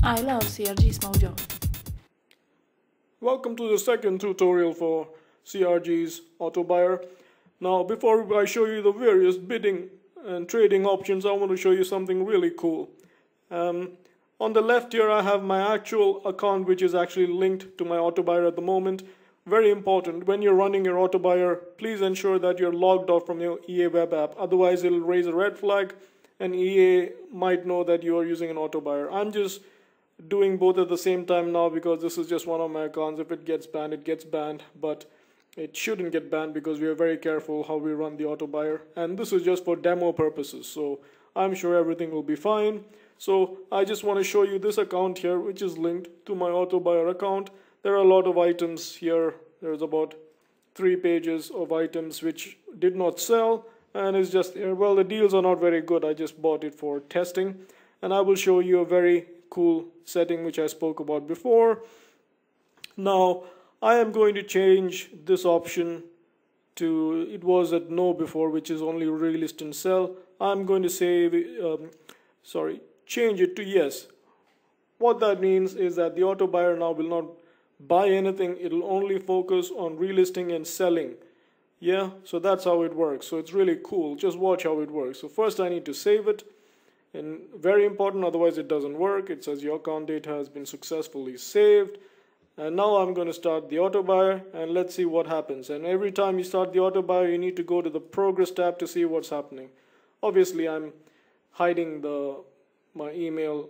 I love CRG'S Mojo. Welcome to the second tutorial for CRG'S Autobuyer. Now before I show you the various bidding and trading options, I want to show you something really cool. On the left here I have my actual account, which is actually linked to my Autobuyer at the moment. Very important, when you're running your Autobuyer, please ensure that you're logged off from your EA web app. Otherwise it'll raise a red flag and EA might know that you are using an Autobuyer. I'm just doing both at the same time now because this is just one of my accounts. If it gets banned, it gets banned, but it shouldn't get banned because we are very careful how we run the Autobuyer, and this is just for demo purposes, so I'm sure everything will be fine. So I just want to show you this account here, which is linked to my Autobuyer account. There are a lot of items here. There's about 3 pages of items which did not sell, and it's just, well, the deals are not very good. I just bought it for testing, and I will show you a very cool setting which I spoke about before. Now I am going to change this option to, it was at no before, which is only relist and sell. I'm going to say change it to yes. What that means is that the Autobuyer now will not buy anything, it'll only focus on relisting and selling. Yeah, so that's how it works. So it's really cool. Just watch how it works. So first I need to save it. And very important, otherwise it doesn't work. It says your account data has been successfully saved. And now I'm going to start the Autobuyer, and let's see what happens. And every time you start the Autobuyer, you need to go to the progress tab to see what's happening. Obviously I'm hiding my email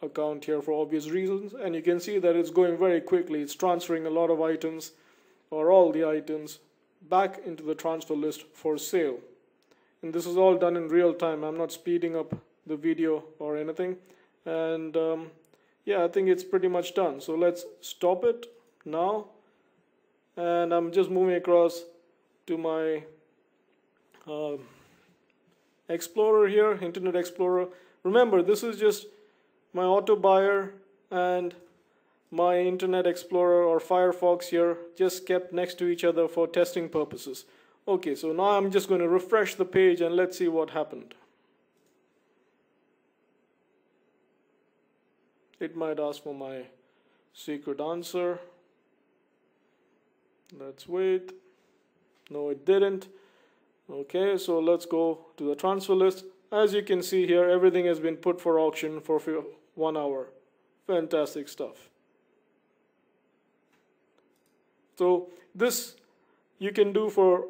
account here for obvious reasons, and you can see that it's going very quickly. It's transferring a lot of items, or all the items, back into the transfer list for sale. And this is all done in real time. I'm not speeding up the video or anything. And yeah, I think it's pretty much done. So let's stop it now. And I'm just moving across to my Explorer here, Internet Explorer. Remember, this is just my Autobuyer and my Internet Explorer or Firefox here, just kept next to each other for testing purposes. Okay, so now I'm just going to refresh the page and let's see what happened. It might ask for my secret answer. Let's wait. No, it didn't. Okay, so let's go to the transfer list. As you can see here, everything has been put for auction for 1 hour. Fantastic stuff. So this you can do for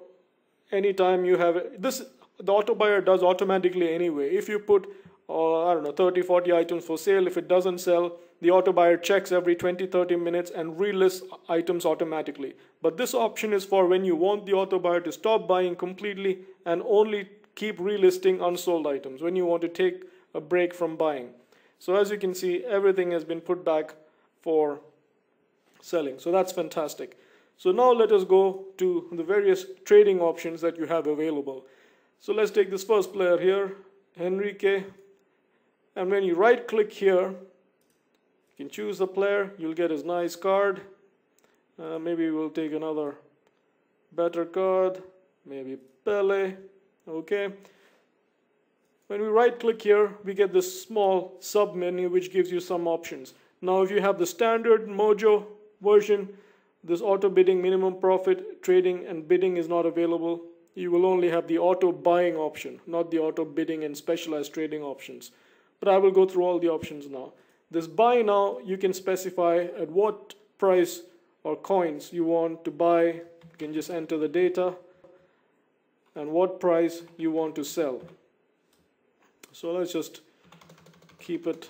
anytime you have this. The Autobuyer does automatically anyway. If you put I don't know, 30-40 items for sale, if it doesn't sell, the Autobuyer checks every 20-30 minutes and relists items automatically. But this option is for when you want the Autobuyer to stop buying completely and only keep relisting unsold items, when you want to take a break from buying. So as you can see, everything has been put back for selling. So that's fantastic. So now let us go to the various trading options that you have available. So let's take this first player here, Enrique. And when you right click here, you can choose the player. You'll get his nice card. Maybe we'll take another better card, maybe Pele. Okay. When we right click here, we get this small sub menu which gives you some options. Now if you have the standard Mojo version, this auto bidding, minimum profit, trading and bidding is not available. You will only have the auto buying option, not the auto bidding and specialized trading options. But I will go through all the options now. This buy now, you can specify at what price or coins you want to buy. You can just enter the data and what price you want to sell. So let's just keep it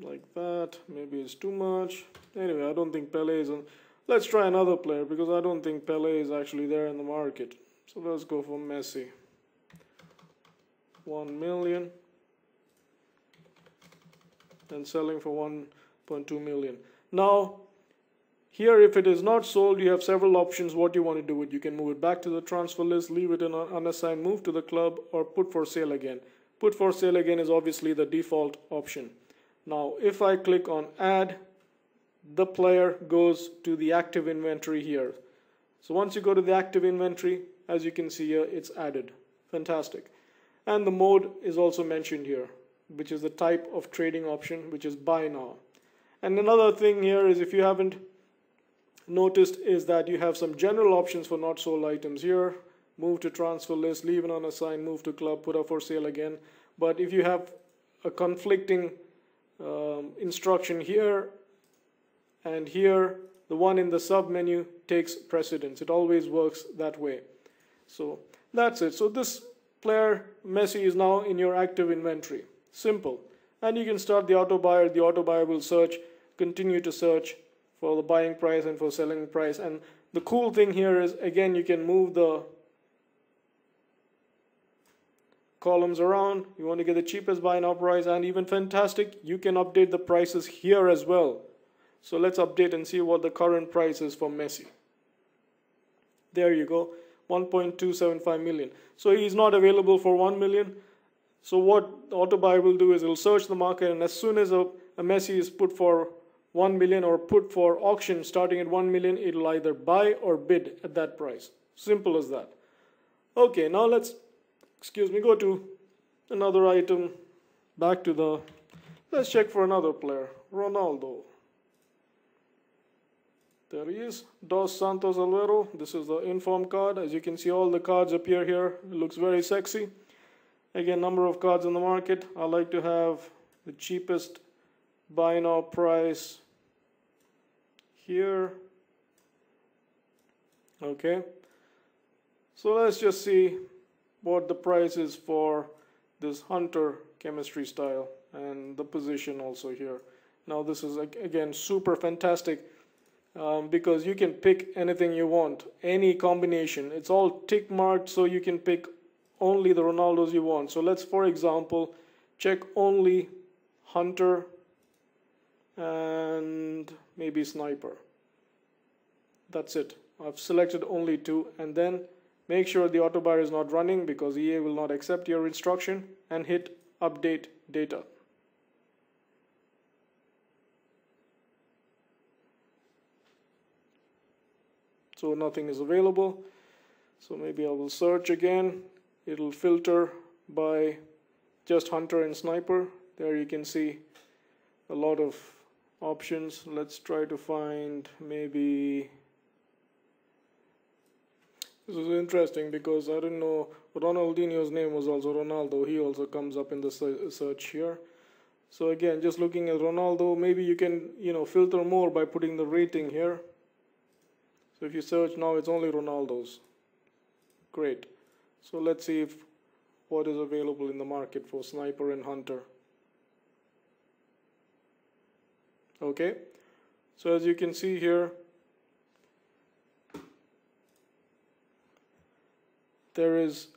like that. Maybe it's too much. Anyway, I don't think Pele is on. Let's try another player because I don't think Pele is actually there in the market. So let's go for Messi. 1 million and selling for 1.2 million. Now here, if it is not sold, you have several options what you want to do with it. You can move it back to the transfer list, leave it in unassigned, move to the club, or put for sale again. Put for sale again is obviously the default option. Now if I click on add, the player goes to the active inventory here. So once you go to the active inventory, as you can see here, it's added. Fantastic. And the mode is also mentioned here. which is the type of trading option, which is buy now. And another thing here is, if you haven't noticed, is that you have some general options for not sold items here. Move to transfer list, leave it unassigned, move to club, put up for sale again. But if you have a conflicting instruction here and here, the one in the sub menu takes precedence. It always works that way. So that's it. So this player Messi is now in your active inventory. Simple. And you can start the auto buyer. The auto buyer will search, continue to search for the buying price and for selling price. And the cool thing here is, again, you can move the columns around. You want to get the cheapest buy now price, and even fantastic, you can update the prices here as well. So let's update and see what the current price is for Messi. There you go, 1.275 million. So he's not available for 1 million. So what the auto buyer will do is it'll search the market, and as soon as a Messi is put for 1 million or put for auction starting at 1 million, it'll either buy or bid at that price. Simple as that. Okay, now let's go to another item. Back to the, let's check for another player, Ronaldo. There he is, Dos Santos Alvaro. This is the inform card. As you can see, all the cards appear here. It looks very sexy. Again, number of cards in the market. I like to have the cheapest buy now price here. Okay, so let's just see what the price is for this Hunter chemistry style, and the position also here. Now this is again super fantastic because you can pick anything you want, any combination. It's all tick marked, so you can pick only the Ronaldos you want. So let's, for example, check only Hunter and maybe Sniper. That's it. I've selected only two, and then make sure the auto buyer is not running, because EA will not accept your instruction, and hit update data. So nothing is available. So maybe I will search again. It'll filter by just Hunter and Sniper. There you can see a lot of options. Let's try to find maybe. This is interesting because I didn't know Ronaldinho's name was also Ronaldo. He also comes up in the search here. So again, just looking at Ronaldo, maybe you can, filter more by putting the rating here. So if you search now, it's only Ronaldo's. Great. So let's see what is available in the market for Sniper and Hunter. Okay. So as you can see here, there is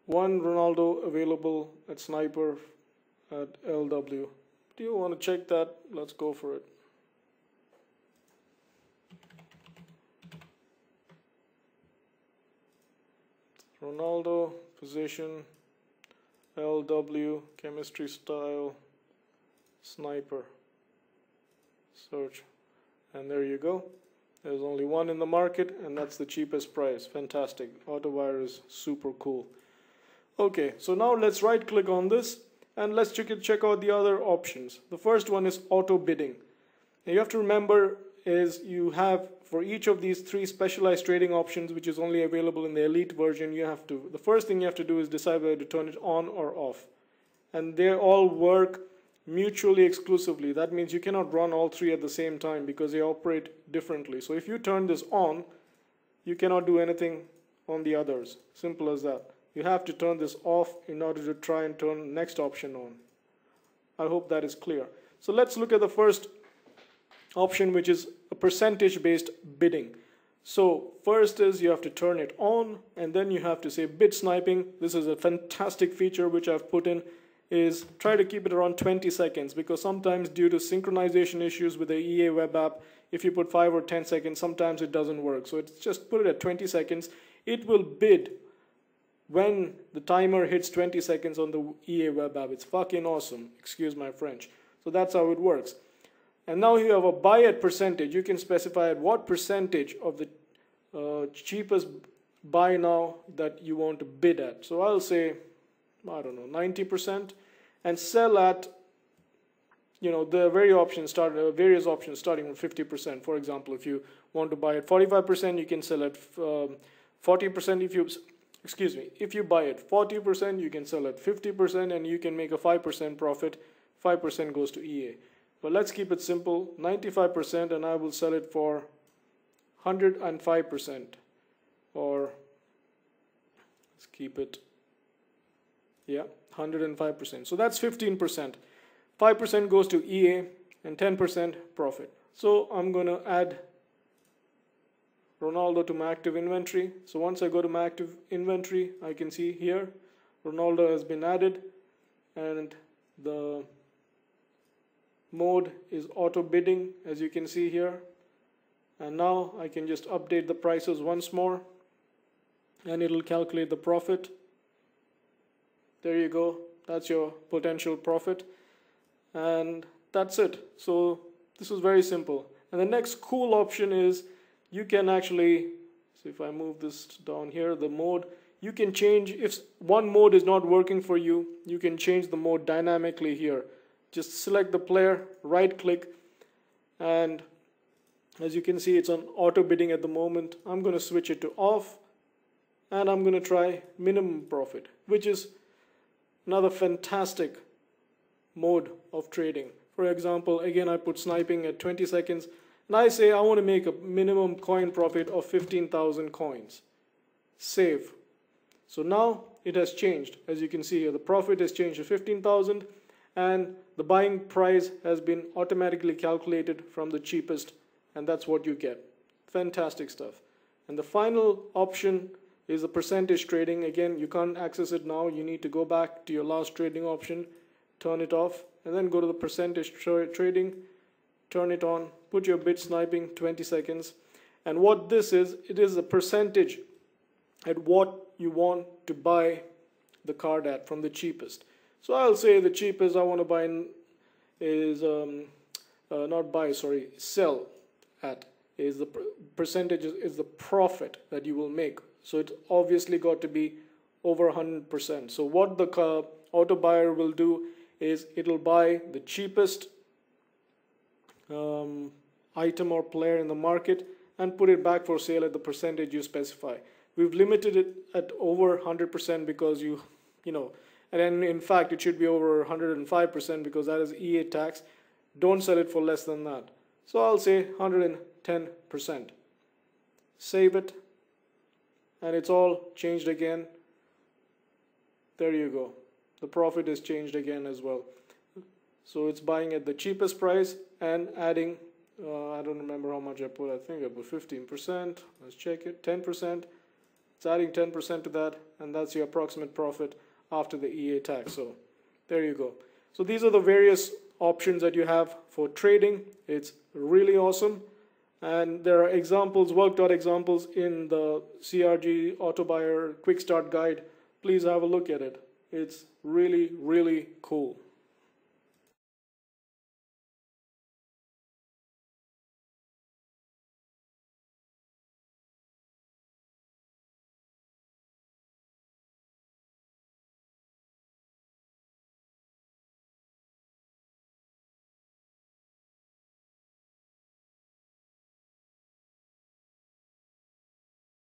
one Ronaldo available at Sniper at LW. Do you want to check that? Let's go for it. Ronaldo, position, LW, chemistry style, Sniper. Search. And there you go. There's only one in the market, and that's the cheapest price. Fantastic. AutoBidder is super cool. Okay, so now let's right click on this and let's check out the other options. The first one is auto bidding. Now you have to remember is you have for each of these three specialized trading options, which is only available in the elite version, the first thing you have to do is decide whether to turn it on or off. And they all work mutually exclusively. That means you cannot run all three at the same time because they operate differently. So if you turn this on, you cannot do anything on the others. Simple as that. You have to turn this off in order to try and turn the next option on. I hope that is clear. So let's look at the first option, which is a percentage based bidding. So first is you have to turn it on, and then you have to say bid sniping. This is a fantastic feature which I've put in, is try to keep it around 20 seconds, because sometimes due to synchronization issues with the EA web app, if you put 5 or 10 seconds, sometimes it doesn't work. So it's just put it at 20 seconds. It will bid when the timer hits 20 seconds on the EA web app. It's fucking awesome. Excuse my French. So that's how it works. And now you have a buy at percentage. You can specify at what percentage of the cheapest buy now that you want to bid at. So I'll say, I don't know, 90%. and sell at, the various options starting with 50%. For example, if you want to buy at 45%, you can sell at 40%. If you buy at 40%, you can sell at 50%, and you can make a 5% profit. 5% goes to EA. But let's keep it simple, 95%, and I will sell it for 105%, or let's keep it, 105%. So that's 15%. 5% goes to EA and 10% profit. So I'm going to add Ronaldo to my active inventory. So once I go to my active inventory, I can see here Ronaldo has been added, and the mode is auto bidding, as you can see here. And now I can just update the prices once more, and it'll calculate the profit. There you go. That's your potential profit. And that's it. So this is very simple. And the next cool option is you can actually, so if I move this down here, the mode, you can change, if one mode is not working for you, you can change the mode dynamically here. Just select the player, right click, and as you can see, it's on auto bidding at the moment. I'm going to switch it to off, and I'm going to try minimum profit, which is another fantastic mode of trading. For example, again, I put sniping at 20 seconds, and I say I want to make a minimum coin profit of 15,000 coins. Save. So now it has changed. As you can see here, the profit has changed to 15,000, and the buying price has been automatically calculated from the cheapest, and that's what you get. Fantastic stuff. And the final option is the percentage trading. Again, you can't access it now. You need to go back to your last trading option, turn it off, and then go to the percentage trading, turn it on, put your bid sniping 20 seconds. And what this is, it is a percentage at what you want to buy the card at from the cheapest. So I'll say the cheapest I want to buy is sell at is the percentage is the profit that you will make. So it's obviously got to be over 100%. So what the auto buyer will do is it'll buy the cheapest item or player in the market and put it back for sale at the percentage you specify. We've limited it at over 100% because you know, and then in fact it should be over 105% because that is EA tax. Don't sell it for less than that. So I'll say 110%. Save it, and it's all changed again. There you go. The profit is changed again as well. So it's buying at the cheapest price and adding, I don't remember how much I put. I think I put 15%. Let's check it. 10%. It's adding 10% to that, and that's your approximate profit after the EA tax. So there you go. So these are the various options that you have for trading. It's really awesome, and there are examples, worked out examples in the CRG AutoBuyer Quick Start Guide. Please have a look at it. It's really, really cool.